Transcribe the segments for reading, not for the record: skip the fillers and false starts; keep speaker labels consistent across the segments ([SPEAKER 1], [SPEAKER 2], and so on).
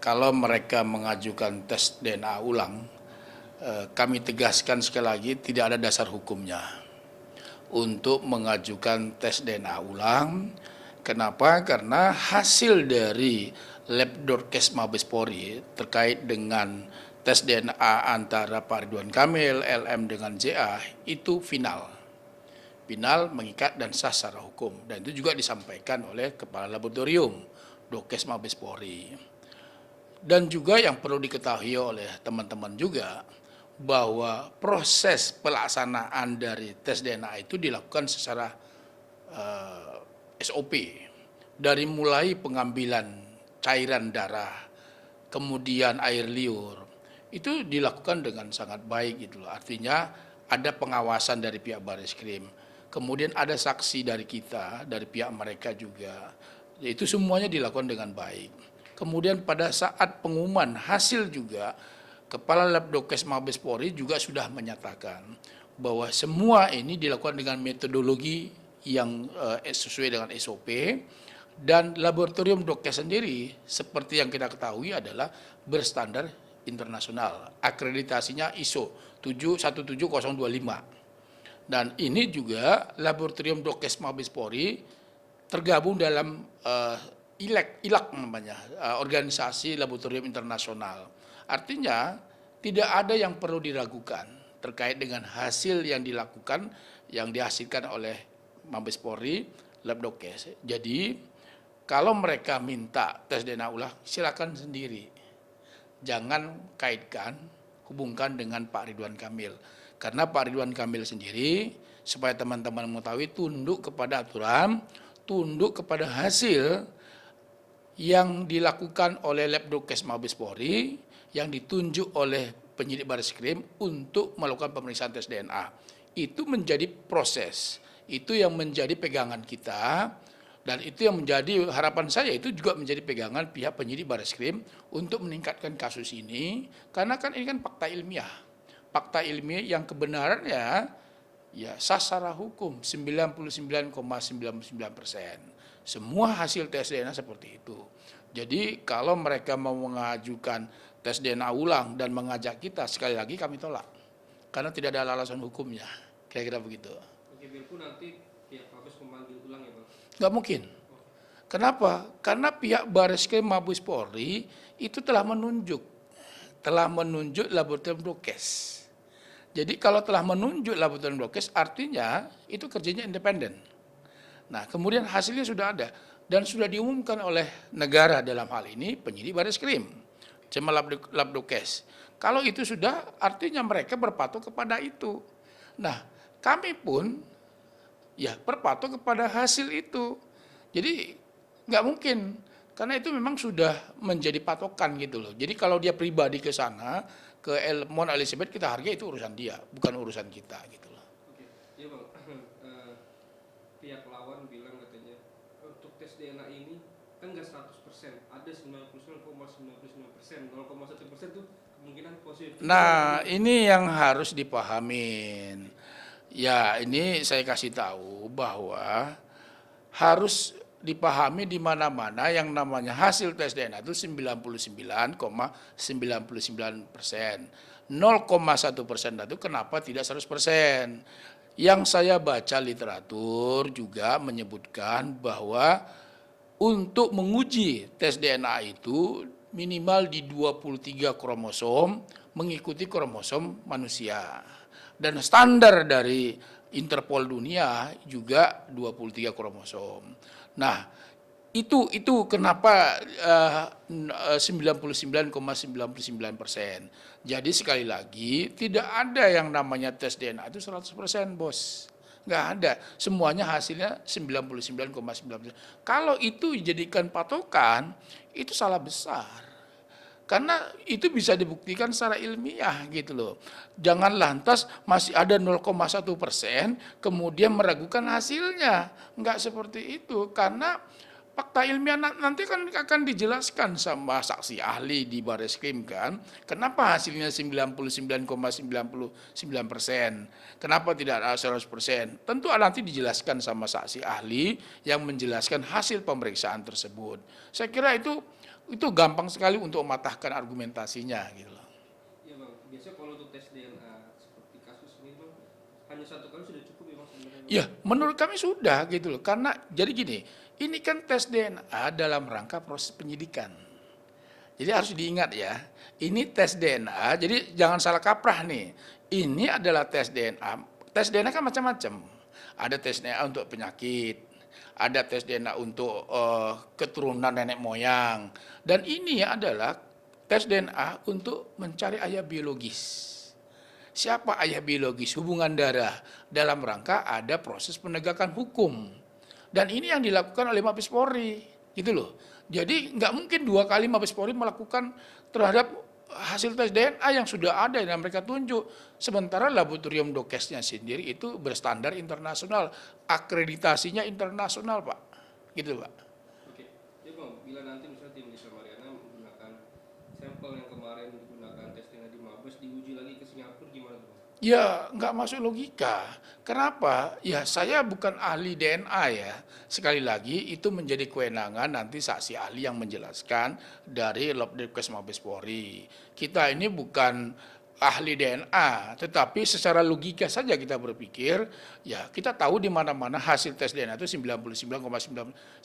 [SPEAKER 1] kalau mereka mengajukan tes DNA ulang, kami tegaskan sekali lagi tidak ada dasar hukumnya untuk mengajukan tes DNA ulang. Kenapa? Karena hasil dari lab Dorkes Mabes Polri terkait dengan tes DNA antara Pak Ridwan Kamil, LM dengan JA itu final mengikat dan sah secara hukum, dan itu juga disampaikan oleh Kepala Laboratorium Dorkes Mabes Polri. Dan juga yang perlu diketahui oleh teman-teman juga bahwa proses pelaksanaan dari tes DNA itu dilakukan secara SOP, dari mulai pengambilan cairan darah, kemudian air liur, itu dilakukan dengan sangat baik gitu loh. Artinya ada pengawasan dari pihak Bareskrim, kemudian ada saksi dari kita, dari pihak mereka juga. Itu semuanya dilakukan dengan baik. Kemudian pada saat pengumuman hasil juga, Kepala Lab Dokes Mabes Polri juga sudah menyatakan bahwa semua ini dilakukan dengan metodologi yang sesuai dengan SOP, dan laboratorium Dokes sendiri seperti yang kita ketahui adalah berstandar internasional, akreditasinya ISO 17025. Dan ini juga laboratorium Dokes Mabes Polri tergabung dalam ILAC namanya, organisasi laboratorium internasional. Artinya tidak ada yang perlu diragukan terkait dengan hasil yang dilakukan, yang dihasilkan oleh Mabes Polri, Lab Dokes. Jadi kalau mereka minta tes DNA ulang, silakan sendiri. Jangan kaitkan, hubungkan dengan Pak Ridwan Kamil. Karena Pak Ridwan Kamil sendiri, supaya teman-teman mengetahui, tunduk kepada aturan, tunduk kepada hasil yang dilakukan oleh Lab Dokes Mabes Polri, yang ditunjuk oleh penyidik Bareskrim untuk melakukan pemeriksaan tes DNA. Itu menjadi proses, itu yang menjadi pegangan kita, dan itu yang menjadi harapan saya, itu juga menjadi pegangan pihak penyidik Bareskrim untuk meningkatkan kasus ini, karena kan ini kan fakta ilmiah yang kebenarannya ya sah secara hukum 99,99%. Semua hasil tes DNA seperti itu. Jadi kalau mereka mau mengajukan tes DNA ulang dan mengajak kita, sekali lagi kami tolak, karena tidak ada alasan hukumnya, kira-kira begitu.
[SPEAKER 2] Oke, biarpun nanti pihak Mabes memanggil ulang ya Bang?
[SPEAKER 1] Nggak mungkin. Kenapa? Karena pihak Bareskrim Mabes Polri itu telah menunjuk laboratorium Dokes. Jadi kalau telah menunjuk laboratorium Dokes, artinya itu kerjanya independen. Nah, kemudian hasilnya sudah ada dan sudah diumumkan oleh negara, dalam hal ini penyidik Bareskrim, sama Lab Dokes. Kalau itu sudah, artinya mereka berpatok kepada itu. Nah, kami pun ya berpatok kepada hasil itu. Jadi nggak mungkin, karena itu memang sudah menjadi patokan gitu loh. Jadi kalau dia pribadi ke sana, ke Mount Elizabeth, kita hargai, itu urusan dia, bukan urusan kita gitu loh.
[SPEAKER 2] Oke, iya Bang. Pihak lawan bilang katanya untuk tes DNA ini kan nggak 100%, ada 99,99%, 0,1% itu kemungkinan positif.
[SPEAKER 1] Nah, ini yang harus dipahamin. Ya, ini saya kasih tahu bahwa harus dipahami di mana-mana yang namanya hasil tes DNA itu 99,99%. 0,1% itu kenapa tidak 100%? Yang saya baca literatur juga menyebutkan bahwa untuk menguji tes DNA itu minimal di 23 kromosom mengikuti kromosom manusia. Dan standar dari Interpol dunia juga 23 kromosom. Nah, itu kenapa 99,99%. Jadi sekali lagi tidak ada yang namanya tes DNA itu 100%, Bos. Nggak ada. Semuanya hasilnya 99,9%. Kalau itu dijadikan patokan, itu salah besar. Karena itu bisa dibuktikan secara ilmiah gitu loh. Jangan lantas masih ada 0,1% kemudian meragukan hasilnya. Enggak seperti itu, karena fakta ilmiah nanti kan akan dijelaskan sama saksi ahli di Bareskrim kan. Kenapa hasilnya 99,99%? Kenapa tidak ada 100%? Tentu nanti dijelaskan sama saksi ahli yang menjelaskan hasil pemeriksaan tersebut. Saya kira itu itu gampang sekali untuk mematahkan argumentasinya gitu loh.
[SPEAKER 2] Ya bang, biasanya kalau untuk tes DNA seperti kasus ini bang, hanya 1 kali sudah cukup ya bang sebenarnya bang?
[SPEAKER 1] Ya, menurut kami sudah gitu loh. Karena jadi gini, ini kan tes DNA dalam rangka proses penyidikan. Jadi harus diingat ya, ini tes DNA, jadi jangan salah kaprah nih. Ini adalah tes DNA. Tes DNA kan macam-macam. Ada tes DNA untuk penyakit, ada tes DNA untuk keturunan nenek moyang. Dan ini adalah tes DNA untuk mencari ayah biologis. Siapa ayah biologis, hubungan darah, dalam rangka ada proses penegakan hukum. Dan ini yang dilakukan oleh Mabes Polri, gitu loh. Jadi nggak mungkin 2 kali Mabes Polri melakukan terhadap hasil tes DNA yang sudah ada yang mereka tunjuk. Sementara laboratorium Dokesnya sendiri itu berstandar internasional, akreditasinya internasional Pak, gitu Pak.
[SPEAKER 2] Oke, ya bang, bila nanti misalnya tim Lisa Mariana menggunakan sampel yang kemarin digunakan tes DNA di Mabes diuji lagi ke Singapura gimana tuh bang?
[SPEAKER 1] Ya, nggak masuk logika. Kenapa? Ya, saya bukan ahli DNA ya. Sekali lagi, itu menjadi kewenangan nanti saksi ahli yang menjelaskan dari Labdivkes Mabes Polri. Kita ini bukan ahli DNA, tetapi secara logika saja kita berpikir, ya kita tahu di mana-mana hasil tes DNA itu 99,99%.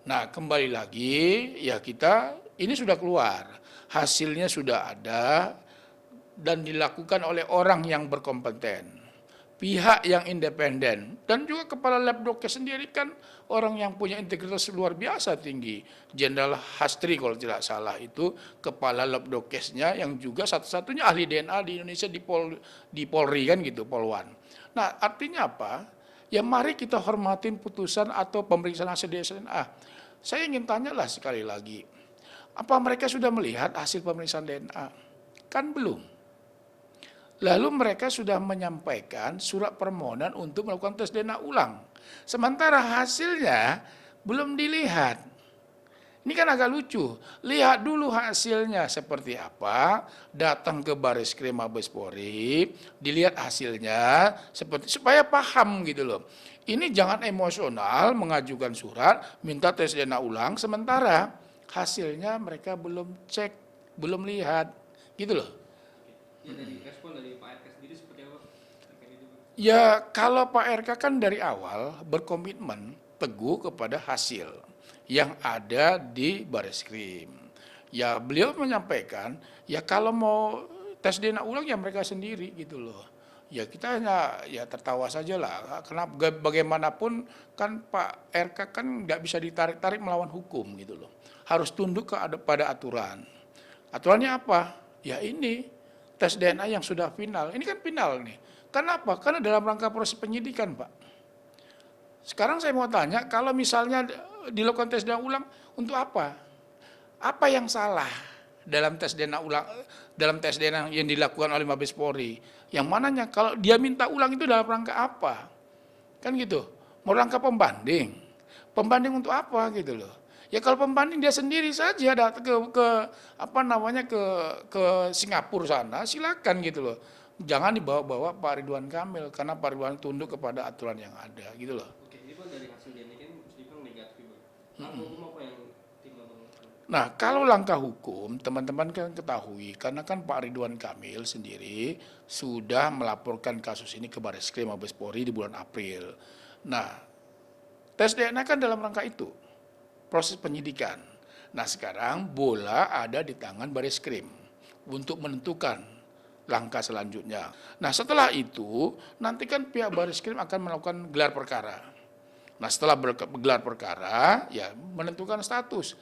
[SPEAKER 1] Nah, kembali lagi, ya kita, ini sudah keluar. Hasilnya sudah ada, dan dilakukan oleh orang yang berkompeten, pihak yang independen, dan juga kepala lab Dokes sendiri kan orang yang punya integritas luar biasa tinggi. Jenderal Hastri kalau tidak salah itu kepala lab Dokesnya yang juga satu-satunya ahli DNA di Indonesia di Polri kan gitu, Polwan. Nah artinya apa? Ya mari kita hormatin putusan atau pemeriksaan hasil DNA. Saya ingin tanyalah sekali lagi, apa mereka sudah melihat hasil pemeriksaan DNA? Kan belum. Lalu mereka sudah menyampaikan surat permohonan untuk melakukan tes DNA ulang. Sementara hasilnya belum dilihat. Ini kan agak lucu. Lihat dulu hasilnya seperti apa, datang ke Bareskrim Mabes Polri, dilihat hasilnya seperti supaya paham gitu loh. Ini jangan emosional mengajukan surat minta tes DNA ulang sementara hasilnya mereka belum cek, belum lihat. Gitu loh.
[SPEAKER 2] Ya dari respon dari Pak RK sendiri seperti apa terkait itu bang?
[SPEAKER 1] Ya kalau Pak RK kan dari awal berkomitmen teguh kepada hasil yang ada di Bareskrim. Ya beliau menyampaikan ya kalau mau tes DNA ulang ya mereka sendiri gitu loh. Ya kita hanya ya tertawa saja lah. Karena bagaimanapun kan Pak RK kan nggak bisa ditarik-tarik melawan hukum gitu loh. Harus tunduk pada aturan. Aturannya apa? Ya ini tes DNA yang sudah final. Ini kan final nih. Kenapa? Karena dalam rangka proses penyidikan, Pak. Sekarang saya mau tanya, kalau misalnya dilakukan tes DNA ulang, untuk apa? Apa yang salah dalam tes DNA ulang, dalam tes DNA yang dilakukan oleh Mabes Polri? Yang mananya kalau dia minta ulang itu dalam rangka apa? Kan gitu. Mau rangka pembanding. Pembanding untuk apa gitu loh. Ya kalau pembanding dia sendiri saja datang ke apa namanya ke Singapura sana, silakan gitu loh. Jangan dibawa-bawa Pak Ridwan Kamil karena Pak Ridwan tunduk kepada aturan yang ada gitu loh.
[SPEAKER 2] Oke, ini bang dari hasil DNA kan mesti bang negatif bang. Langkah hukum apa yang tim abang lakukan?
[SPEAKER 1] Nah, kalau langkah hukum, teman-teman kan ketahui, karena kan Pak Ridwan Kamil sendiri sudah melaporkan kasus ini ke Bareskrim Mabes Polri di bulan April. Nah, tes DNA kan dalam rangka itu, proses penyidikan. Nah, sekarang bola ada di tangan Bareskrim untuk menentukan langkah selanjutnya. Nah, setelah itu, nanti kan pihak Bareskrim akan melakukan gelar perkara. Nah, setelah gelar perkara, ya menentukan status.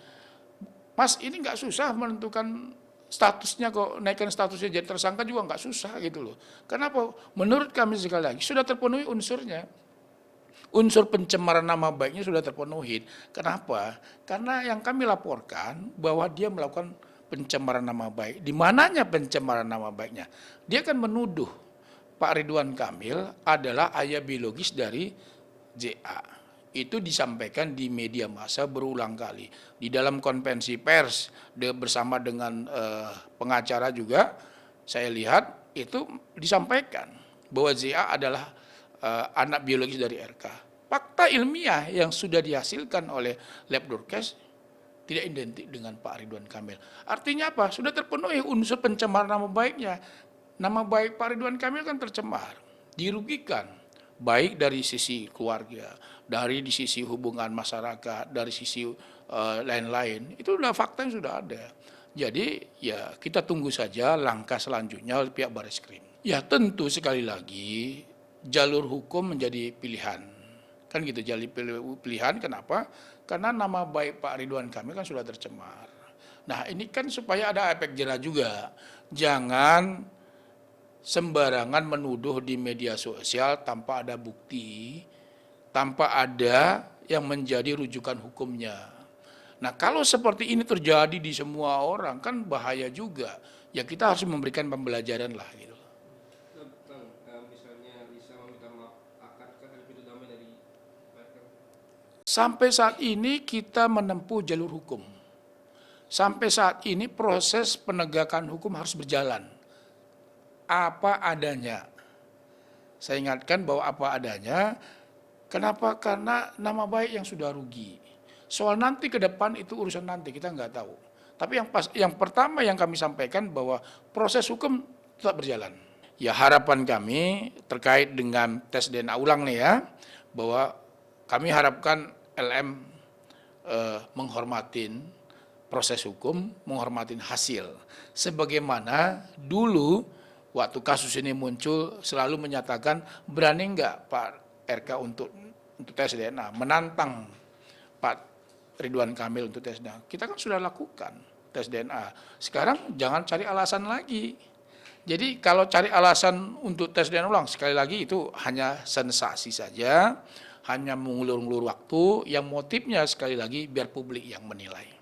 [SPEAKER 1] Mas ini nggak susah menentukan statusnya kok, naikkan statusnya jadi tersangka juga nggak susah gitu loh. Kenapa? Menurut kami sekali lagi sudah terpenuhi unsurnya. Unsur pencemaran nama baiknya sudah terpenuhi. Kenapa? Karena yang kami laporkan bahwa dia melakukan pencemaran nama baik. Di mananya pencemaran nama baiknya? Dia kan menuduh Pak Ridwan Kamil adalah ayah biologis dari JA. Itu disampaikan di media massa berulang kali. Di dalam konvensi pers bersama dengan pengacara juga, saya lihat itu disampaikan bahwa ZA adalah anak biologis dari RK. Fakta ilmiah yang sudah dihasilkan oleh Lab Dokes tidak identik dengan Pak Ridwan Kamil. Artinya apa? Sudah terpenuhi unsur pencemaran nama baiknya. Nama baik Pak Ridwan Kamil kan tercemar, dirugikan, baik dari sisi keluarga, dari di sisi hubungan masyarakat, dari sisi lain-lain. Itu sudah fakta yang sudah ada. Jadi ya kita tunggu saja langkah selanjutnya oleh pihak Barreskrim. Ya tentu sekali lagi jalur hukum menjadi pilihan. Kan gitu, jalur pilihan kenapa? Karena nama baik Pak Ridwan Kamil kan sudah tercemar. Nah ini kan supaya ada efek jerah juga. Jangan sembarangan menuduh di media sosial tanpa ada bukti, tanpa ada yang menjadi rujukan hukumnya. Nah kalau seperti ini terjadi di semua orang kan bahaya juga. Ya kita harus memberikan pembelajaran lah gitu.
[SPEAKER 2] Misalnya Lisa meminta maaf, akankah ada pintu damai dari mereka?
[SPEAKER 1] Sampai saat ini kita menempuh jalur hukum. Sampai saat ini proses penegakan hukum harus berjalan. Apa adanya. Saya ingatkan bahwa apa adanya. Kenapa? Karena nama baik yang sudah rugi. Soal nanti ke depan itu urusan nanti, kita nggak tahu. Tapi yang pertama yang kami sampaikan bahwa proses hukum tetap berjalan. Ya harapan kami terkait dengan tes DNA ulang nih ya, bahwa kami harapkan LM menghormatin proses hukum, menghormatin hasil. Sebagaimana dulu waktu kasus ini muncul selalu menyatakan berani nggak Pak RK untuk tes DNA, menantang Pak Ridwan Kamil untuk tes DNA. Kita kan sudah lakukan tes DNA. Sekarang jangan cari alasan lagi. Jadi kalau cari alasan untuk tes DNA ulang, sekali lagi itu hanya sensasi saja, hanya mengulur-ulur waktu, yang motifnya sekali lagi biar publik yang menilai.